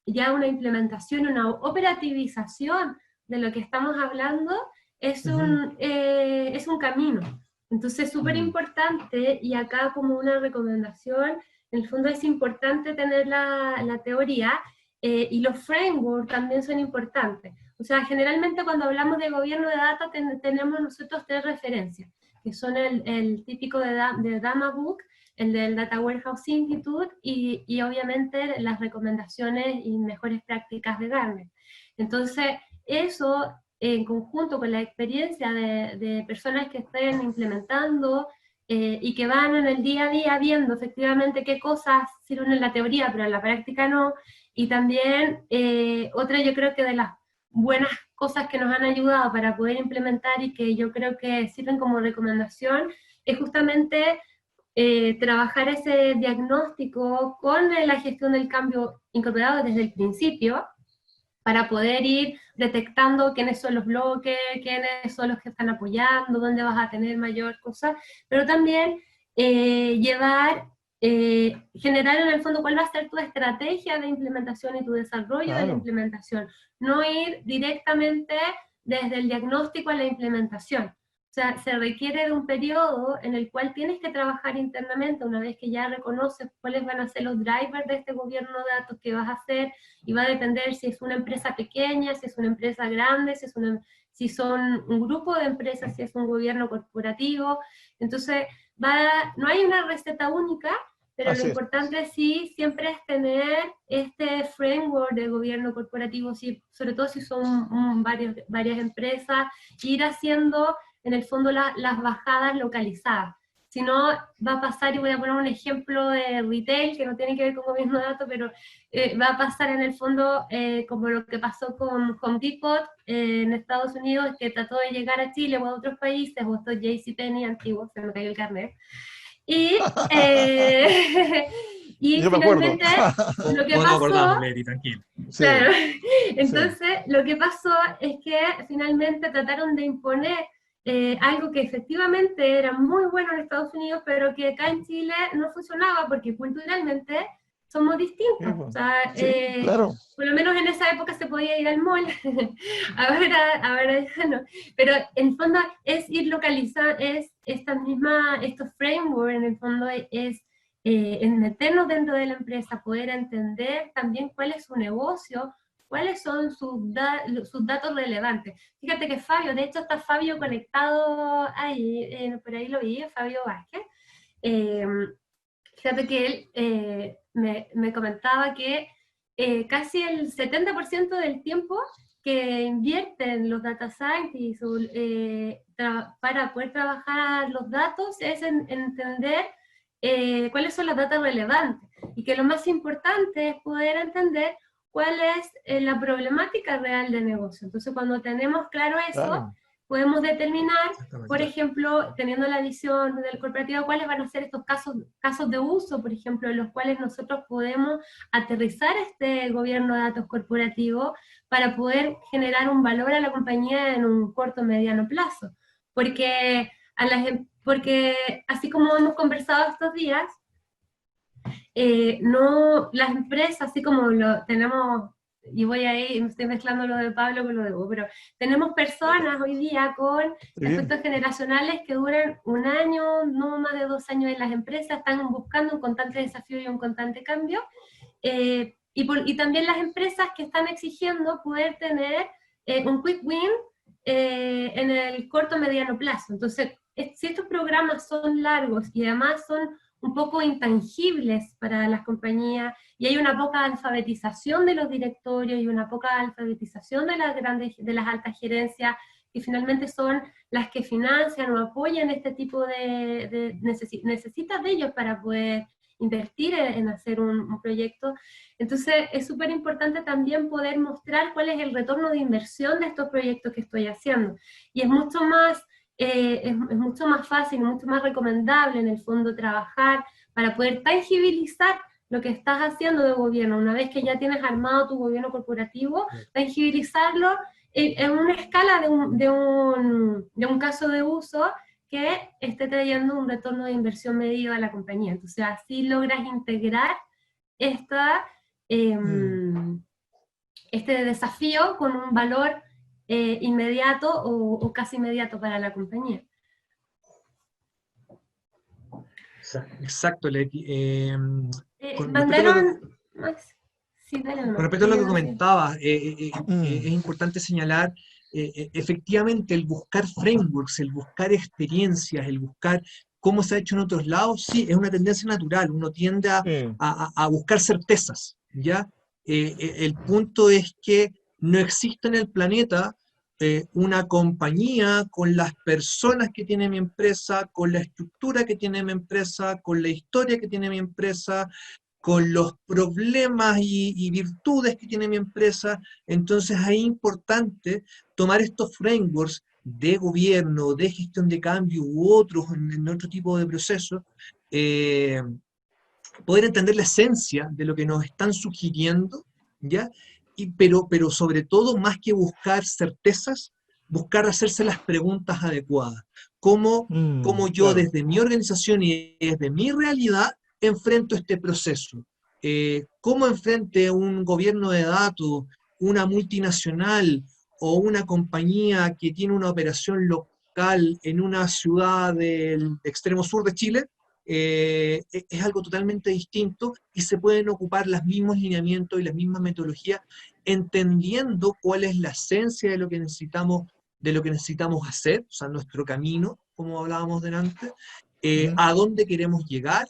ya a una implementación, una operativización de lo que estamos hablando, Ujú. es un camino. Entonces, súper Mm. importante, y acá como una recomendación, en el fondo es importante tener la teoría, y los frameworks también son importantes. O sea, generalmente cuando hablamos de gobierno de datos tenemos nosotros tres referencias, que son el típico de Damabook, el del Data Warehouse Institute y obviamente las recomendaciones y mejores prácticas de Gartner. Entonces, eso en conjunto con la experiencia de personas que estén implementando y que van en el día a día viendo efectivamente qué cosas sirven en la teoría, pero en la práctica no. Y también otra yo creo que de las buenas cosas que nos han ayudado para poder implementar y que yo creo que sirven como recomendación es justamente trabajar ese diagnóstico con la gestión del cambio incorporado desde el principio, para poder ir detectando quiénes son los bloques, quiénes son los que están apoyando, dónde vas a tener mayor cosa, pero también generar en el fondo cuál va a ser tu estrategia de implementación y tu desarrollo de la Claro. implementación, no ir directamente desde el diagnóstico a la implementación. O sea, se requiere de un periodo en el cual tienes que trabajar internamente una vez que ya reconoces cuáles van a ser los drivers de este gobierno de datos que vas a hacer, y va a depender si es una empresa pequeña, si es una empresa grande, si son un grupo de empresas, si es un gobierno corporativo. Entonces, no hay una receta única, pero lo Así es. importante sí siempre es tener este framework de gobierno corporativo, sobre todo si son varias empresas, ir haciendo en el fondo las bajadas localizadas. Si no, va a pasar, y voy a poner un ejemplo de retail, que no tiene que ver con gobierno de datos, pero va a pasar en el fondo como lo que pasó con Home Depot en Estados Unidos, que trató de llegar a Chile o a otros países, o estos JCPenney antiguos, se me cayó el carnet. Y, y Yo me acuerdo. finalmente lo que Todos nos acordamos, pasó, Leti, tranquilo. Sí, claro, sí. entonces lo que pasó es que finalmente trataron de imponer algo que efectivamente era muy bueno en Estados Unidos, pero que acá en Chile no funcionaba porque culturalmente somos Sí, distintos. O pues. sea, Sí, claro. por lo menos en esa época se podía ir al mall, ahora ya no. Pero en el fondo es ir localizando, es estos frameworks, en el fondo es en meternos dentro de la empresa, poder entender también cuál es su negocio, cuáles son sus datos relevantes. Fíjate que Fabio, de hecho está Fabio conectado ahí, por ahí lo vi, Fabio Vázquez. Eh, Fíjate que él me comentaba que casi el 70% del tiempo que invierten los data scientists para poder trabajar los datos es en entender cuáles son las datas relevantes, y que lo más importante es poder entender cuál es la problemática real de negocio. Entonces, cuando tenemos claro eso, Claro. podemos determinar, por Exactamente. ejemplo, teniendo la visión del corporativo, cuáles van a ser estos casos de uso, por ejemplo, en los cuales nosotros podemos aterrizar este gobierno de datos corporativo para poder generar un valor a la compañía en un corto o mediano plazo. Porque, porque así como hemos conversado estos días, no, las empresas, así como lo tenemos, y voy ahí, me estoy mezclando lo de Pablo con lo de Hugo, pero tenemos personas hoy día con Está bien. efectos generacionales que duran un año, no más de 2 años en las empresas, están buscando un constante desafío y un constante cambio, y también las empresas que están exigiendo poder tener un quick win en el corto o mediano plazo. Entonces, si estos programas son largos y además son un poco intangibles para las compañías, y hay una poca alfabetización de los directorios y una poca alfabetización de las altas gerencias, que finalmente son las que financian o apoyan este tipo necesitas de ellos para poder invertir en hacer un proyecto. Entonces es súper importante también poder mostrar cuál es el retorno de inversión de estos proyectos que estoy haciendo. Y es mucho más es mucho más fácil, mucho más recomendable en el fondo trabajar para poder tangibilizar lo que estás haciendo de gobierno. Una vez que ya tienes armado tu gobierno corporativo, tangibilizarlo en una escala de un caso de uso que esté trayendo un retorno de inversión medido a la compañía. Entonces así logras integrar esta, este desafío con un valor inmediato o casi inmediato para la compañía. Exacto, Leti. Con Mandaron... Sí, dale nomás. respecto a lo que comentabas, es importante señalar, efectivamente, el buscar frameworks, el buscar experiencias, el buscar cómo se ha hecho en otros lados, sí, es una tendencia natural, uno tiende Sí. a buscar certezas, ¿ya? El punto es que no existe en el planeta una compañía con las personas que tiene mi empresa, con la estructura que tiene mi empresa, con la historia que tiene mi empresa, con los problemas y virtudes que tiene mi empresa. Entonces es importante tomar estos frameworks de gobierno, de gestión de cambio u otros en otro tipo de procesos, poder entender la esencia de lo que nos están sugiriendo, ¿ya? Pero sobre todo, más que buscar certezas, buscar hacerse las preguntas adecuadas. ¿Cómo yo Claro. desde mi organización y desde mi realidad enfrento este proceso? ¿Cómo enfrente un gobierno de datos, una multinacional o una compañía que tiene una operación local en una ciudad del extremo sur de Chile? Es algo totalmente distinto y se pueden ocupar los mismos lineamientos y las mismas metodologías, entendiendo cuál es la esencia de lo que necesitamos hacer, o sea, nuestro camino, como hablábamos delante, a dónde queremos llegar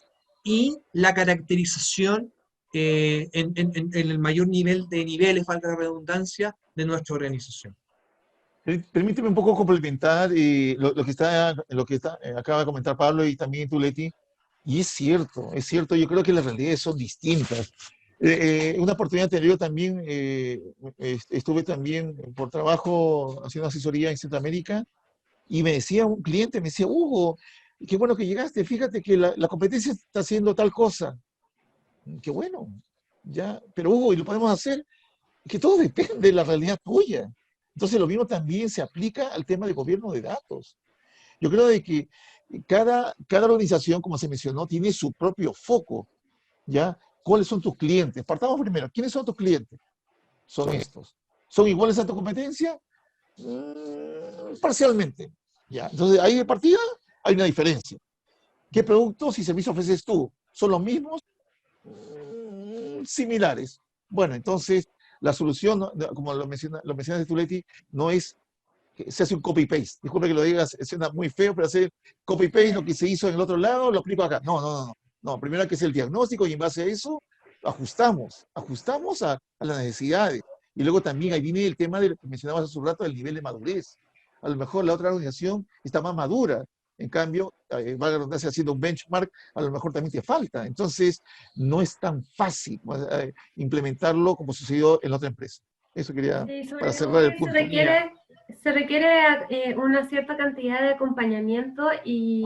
y la caracterización en el mayor nivel de niveles, falta de redundancia, de nuestra organización. Permíteme un poco complementar lo que acaba de comentar Pablo y también tú, Leti. Y es cierto, yo creo que las realidades son distintas. Una oportunidad anterior también, estuve también por trabajo haciendo asesoría en Centroamérica y me decía un cliente, me decía, Hugo, qué bueno que llegaste, fíjate que la competencia está haciendo tal cosa. Qué bueno, ya, pero Hugo, ¿y lo podemos hacer? Que todo depende de la realidad tuya. Entonces lo mismo también se aplica al tema de gobierno de datos. Yo creo de que cada organización, como se mencionó, tiene su propio foco, ¿ya? ¿Cuáles son tus clientes? Partamos primero, ¿quiénes son tus clientes? Son estos. ¿Son iguales a tu competencia? Parcialmente, ¿ya? Entonces ahí de partida hay una diferencia. ¿Qué productos y servicios ofreces tú? ¿Son los mismos? Similares. Bueno, entonces la solución, como lo mencionaste tú, Leti, no es que se hace un copy-paste. Disculpe que lo digas, suena muy feo, pero hacer copy-paste lo que se hizo en el otro lado, lo aplico acá. No, primero hay que hacer el diagnóstico y en base a eso ajustamos a las necesidades. Y luego también ahí viene el tema del que mencionabas hace un rato, del nivel de madurez. A lo mejor la otra organización está más madura. En cambio, va a redundancia haciendo un benchmark, a lo mejor también te falta. Entonces, no es tan fácil implementarlo como sucedió en la otra empresa. Eso quería, Sí, sobre para todo cerrar el que punto. se requiere una cierta cantidad de acompañamiento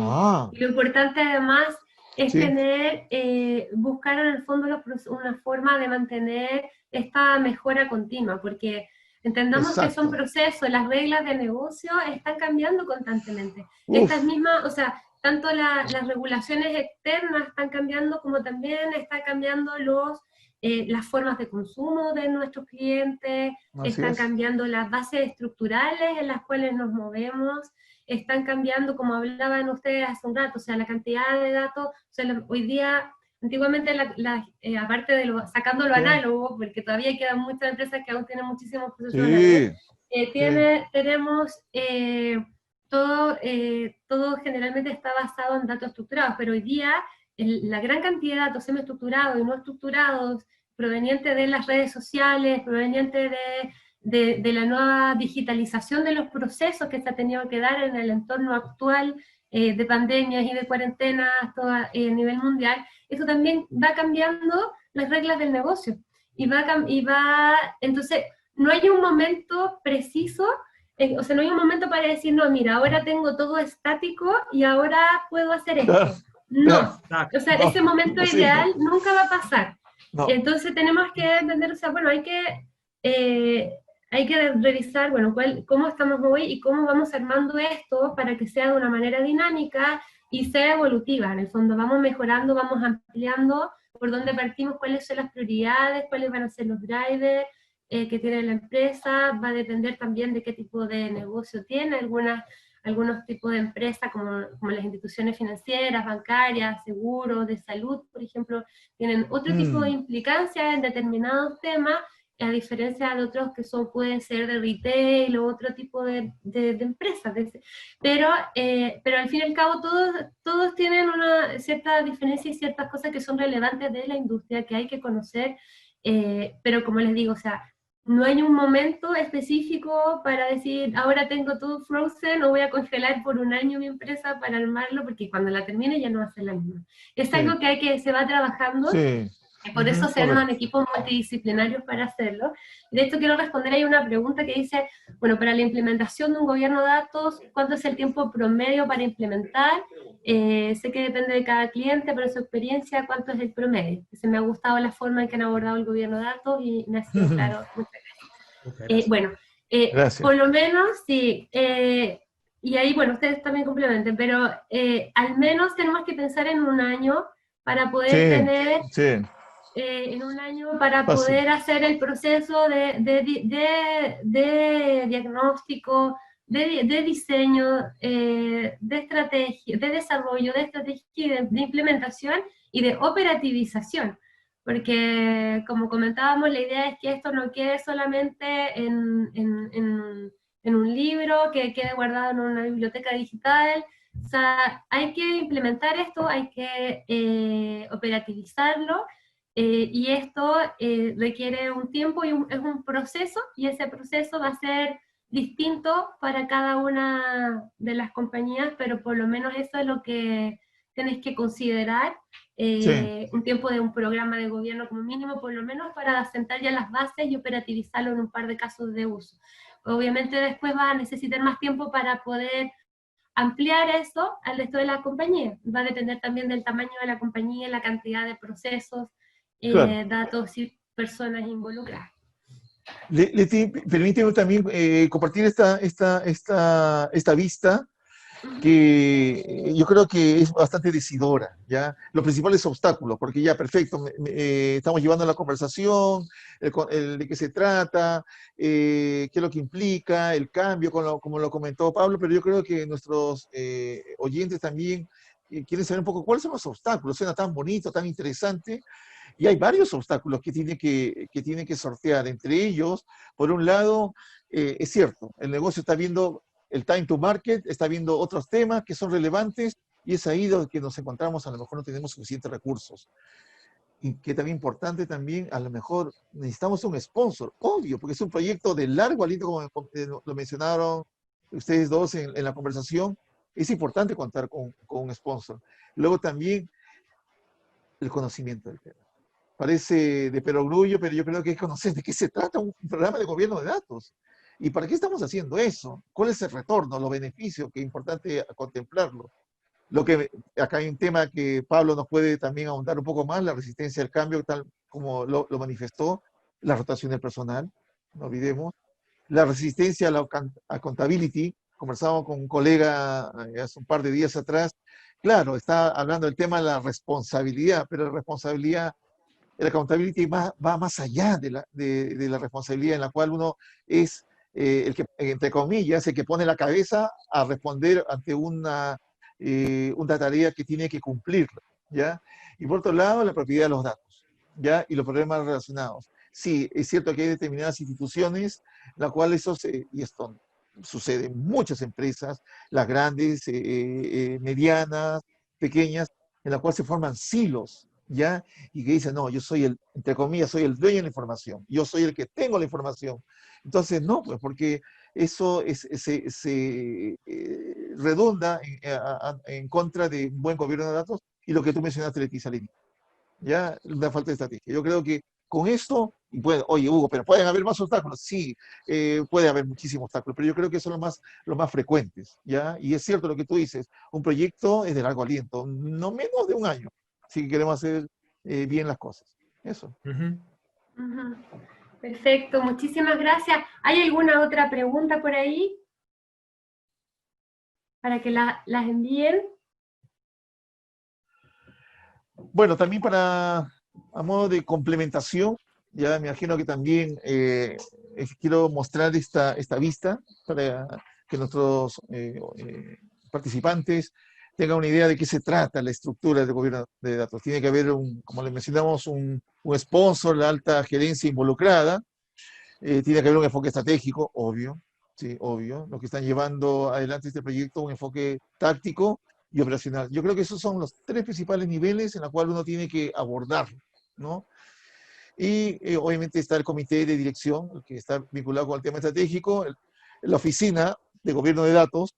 Ah, y lo importante además es sí, tener, buscar en el fondo una forma de mantener esta mejora continua, porque entendamos que son exacto. procesos, las reglas de negocio están cambiando constantemente. Estas Uf, mismas, o sea, tanto las regulaciones externas están cambiando como también están cambiando las formas de consumo de nuestros clientes, así están es. cambiando las bases estructurales en las cuales nos movemos, están cambiando, como hablaban ustedes hace un rato, o sea, la cantidad de datos, o sea, hoy día, antiguamente, aparte de sacando lo Sí, análogo, porque todavía quedan muchas empresas que aún tienen muchísimos procesos análogos, sí, sí. tenemos todo generalmente está basado en datos estructurados, pero hoy día la gran cantidad de datos semiestructurados y no estructurados proveniente de las redes sociales, proveniente de la nueva digitalización de los procesos que se ha tenido que dar en el entorno actual de pandemias y de cuarentenas a nivel mundial, eso también va cambiando las reglas del negocio. Entonces, no hay un momento preciso, o sea, no hay un momento para decir, no, mira, ahora tengo todo estático y ahora puedo hacer Claro, esto. No, claro. o sea, No, ese momento imposible. ideal nunca va a pasar. No. Entonces tenemos que entender, o sea, bueno, eh, hay que revisar, bueno, cómo estamos hoy y cómo vamos armando esto para que sea de una manera dinámica y sea evolutiva. En el fondo vamos mejorando, vamos ampliando por dónde partimos, cuáles son las prioridades, cuáles van a ser los drivers que tiene la empresa, va a depender también de qué tipo de negocio tiene, algunos tipos de empresas como las instituciones financieras, bancarias, seguros, de salud, por ejemplo, tienen otro tipo de Mm, implicancias en determinados temas, a diferencia de otros que pueden ser de retail o otro tipo de empresas. Pero al fin y al cabo todos tienen una cierta diferencia y ciertas cosas que son relevantes de la industria que hay que conocer, pero como les digo, o sea, no hay un momento específico para decir, ahora tengo todo frozen o voy a congelar por un año mi empresa para armarlo, porque cuando la termine ya no va a ser la misma. Es sí, algo que se va trabajando, sí, y por eso Ujú. se arman correcto. equipos multidisciplinarios para hacerlo. De hecho, quiero responder ahí una pregunta que dice, bueno, para la implementación de un gobierno de datos, ¿cuánto es el tiempo promedio para implementar? Sé que depende de cada cliente, pero en su experiencia, ¿cuánto es el promedio? Se me ha gustado la forma en que han abordado el gobierno de datos y me ha sido claro. Muchas gracias. Bueno, por Gracias. lo menos, sí, y ahí, bueno, ustedes también complementen, pero al menos tenemos que pensar en un año para poder Sí, tener, sí, en un año para fácil. poder hacer el proceso de diagnóstico, de diseño, de estrategia, de desarrollo, de estrategia, y de implementación y de operativización. Porque, como comentábamos, la idea es que esto no quede solamente en un libro, que quede guardado en una biblioteca digital, O sea, hay que implementar esto, hay que operativizarlo, y esto requiere un tiempo y es un proceso, y ese proceso va a ser distinto para cada una de las compañías, pero por lo menos eso es lo que tenéis que considerar, Sí, un tiempo de un programa de gobierno como mínimo, por lo menos para sentar ya las bases y operativizarlo en un par de casos de uso. Obviamente después va a necesitar más tiempo para poder ampliar eso al resto de la compañía. Va a depender también del tamaño de la compañía, la cantidad de procesos, claro. datos y personas involucradas. Leti, permíteme también compartir esta vista que yo creo que es bastante decidora, ¿ya? Los principales obstáculos, porque ya, perfecto, estamos llevando la conversación, de qué se trata, qué es lo que implica, el cambio, como lo comentó Pablo, pero yo creo que nuestros oyentes también quieren saber un poco cuáles son los obstáculos. Suena tan bonito, tan interesante, y hay varios obstáculos que tiene que sortear. Entre ellos, por un lado, es cierto, el negocio está viendo el time to market, está viendo otros temas que son relevantes, y es ahí donde nos encontramos, a lo mejor no tenemos suficientes recursos. Y que también importante también, a lo mejor necesitamos un sponsor, obvio, porque es un proyecto de largo aliento, como lo mencionaron ustedes dos en la conversación. Es importante contar con un sponsor. Luego también el conocimiento del tema. Parece de perogrullo, pero yo creo que hay que conocer de qué se trata un programa de gobierno de datos. ¿Y para qué estamos haciendo eso? ¿Cuál es el retorno, los beneficios? Que es importante contemplarlo. Acá hay un tema que Pablo nos puede también ahondar un poco más, la resistencia al cambio, tal como lo manifestó, la rotación del personal, no olvidemos, la resistencia a la accountability. Conversamos con un colega hace un par de días atrás. Claro, está hablando del tema de la responsabilidad, pero la responsabilidad, el accountability va más allá de la responsabilidad, en la cual uno es el que, entre comillas, el que pone la cabeza a responder ante una tarea que tiene que cumplir, ¿ya? Y por otro lado, la propiedad de los datos, ¿ya? Y los problemas relacionados. Sí, es cierto que hay determinadas instituciones, en las cuales y esto sucede en muchas empresas, las grandes, medianas, pequeñas, en las cuales se forman silos, ¿ya? Y que dicen, no, yo soy entre comillas, soy el dueño de la información, yo soy el que tengo la información. Entonces, no, pues porque eso se redunda en contra de un buen gobierno de datos y lo que tú mencionaste, Leticia, al inicio, ¿ya? Una falta de estrategia. Yo creo que con esto, y oye, Hugo, pero ¿pueden haber más obstáculos? Sí, puede haber muchísimos obstáculos, pero yo creo que son los más frecuentes, ¿ya? Y es cierto lo que tú dices, un proyecto es de largo aliento, no menos de un año, si queremos hacer bien las cosas. Eso. Ujú. Ujú. Perfecto, muchísimas gracias. ¿Hay alguna otra pregunta por ahí para que las envíen? Bueno, también a modo de complementación, ya me imagino que también quiero mostrar esta vista para que nuestros participantes tengan una idea de qué se trata la estructura del gobierno de datos. Tiene que haber, como le mencionamos, un sponsor, la alta gerencia involucrada, tiene que haber un enfoque estratégico, obvio, sí, obvio, los que están llevando adelante este proyecto, un enfoque táctico y operacional. Yo creo que esos son los tres principales niveles en los cuales uno tiene que abordarlo, ¿no? Y obviamente está el comité de dirección, que está vinculado con el tema estratégico, la oficina de gobierno de datos,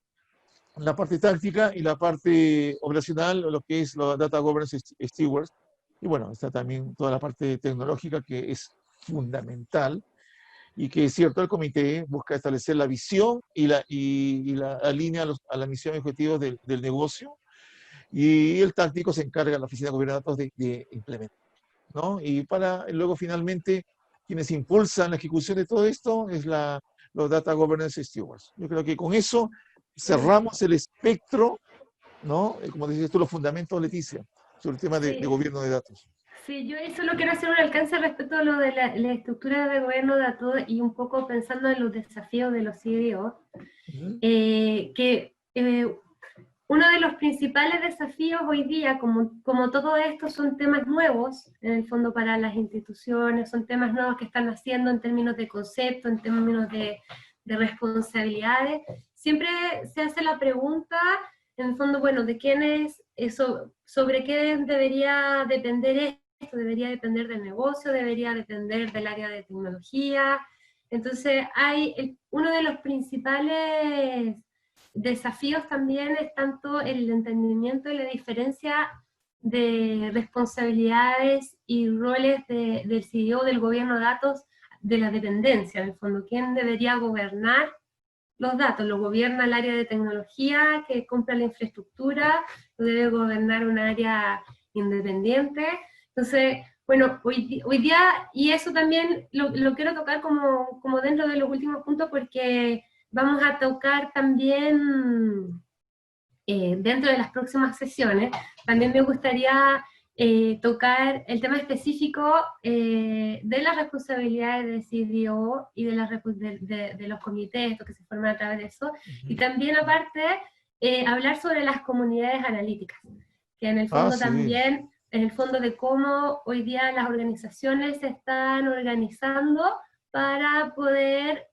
la parte táctica y la parte operacional, lo que es la Data Governance Stewards. Y bueno, está también toda la parte tecnológica que es fundamental y que es cierto, el comité busca establecer la visión y la alinea a la misión y objetivos del negocio, y el táctico se encarga de la oficina de gobierno de datos de implementar, ¿no? Y luego finalmente quienes impulsan la ejecución de todo esto es los Data Governance Stewards. Yo creo que con eso cerramos el espectro, ¿no? Como decías tú, los fundamentos, Leticia, sobre el tema de Sí. gobierno de datos. Sí, yo solo quiero hacer un alcance respecto a lo de la estructura de gobierno de datos y un poco pensando en los desafíos de los CDO, Ujú. uno de los principales desafíos hoy día, como todo esto son temas nuevos, en el fondo para las instituciones, son temas nuevos que están haciendo en términos de concepto, en términos de responsabilidades, siempre se hace la pregunta en el fondo, bueno, de quién es, sobre qué debería depender esto, debería depender del negocio, debería depender del área de tecnología. Entonces, uno de los principales desafíos también es tanto el entendimiento y la diferencia de responsabilidades y roles del CEO, del gobierno de datos, de la dependencia, en el fondo, quién debería gobernar los datos. Lo gobierna el área de tecnología que compra la infraestructura, lo debe gobernar un área independiente. Entonces, bueno, hoy día, y eso también lo quiero tocar como dentro de los últimos puntos, porque vamos a tocar también dentro de las próximas sesiones, también me gustaría tocar el tema específico de las responsabilidades de CDO y de los comités que se forman a través de eso, y también aparte hablar sobre las comunidades analíticas, que en el fondo Sí. también, en el fondo de cómo hoy día las organizaciones se están organizando para poder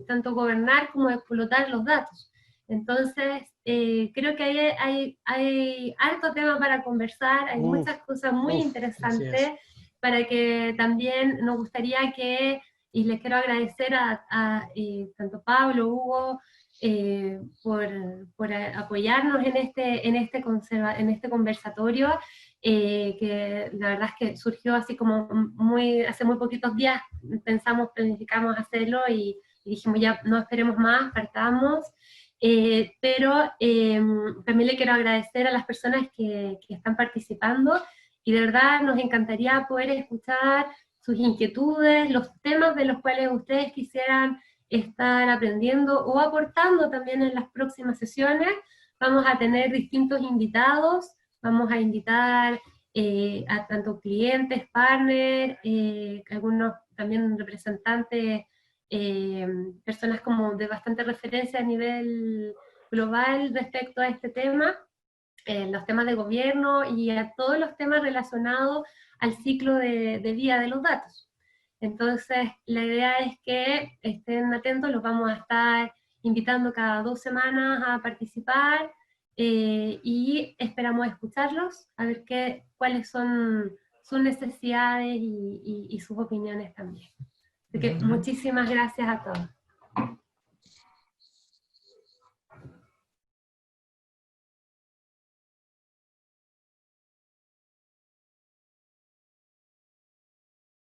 tanto gobernar como explotar los datos. Entonces, creo que hay harto tema para conversar, hay muchas cosas muy interesantes para que también nos gustaría y les quiero agradecer a tanto Pablo, Hugo, por apoyarnos en este conversatorio, que la verdad es que surgió así como hace muy poquitos días, planificamos hacerlo y dijimos ya no esperemos más, partamos. Pero también le quiero agradecer a las personas que están participando, y de verdad nos encantaría poder escuchar sus inquietudes, los temas de los cuales ustedes quisieran estar aprendiendo o aportando también en las próximas sesiones. Vamos a tener distintos invitados, vamos a invitar a tanto clientes, partners, algunos también representantes, personas como de bastante referencia a nivel global respecto a este tema, los temas de gobierno y a todos los temas relacionados al ciclo de vida de los datos. Entonces, la idea es que estén atentos, los vamos a estar invitando cada 2 semanas a participar, y esperamos escucharlos, a ver cuáles son sus necesidades y sus opiniones también. Así que muchísimas gracias a todos.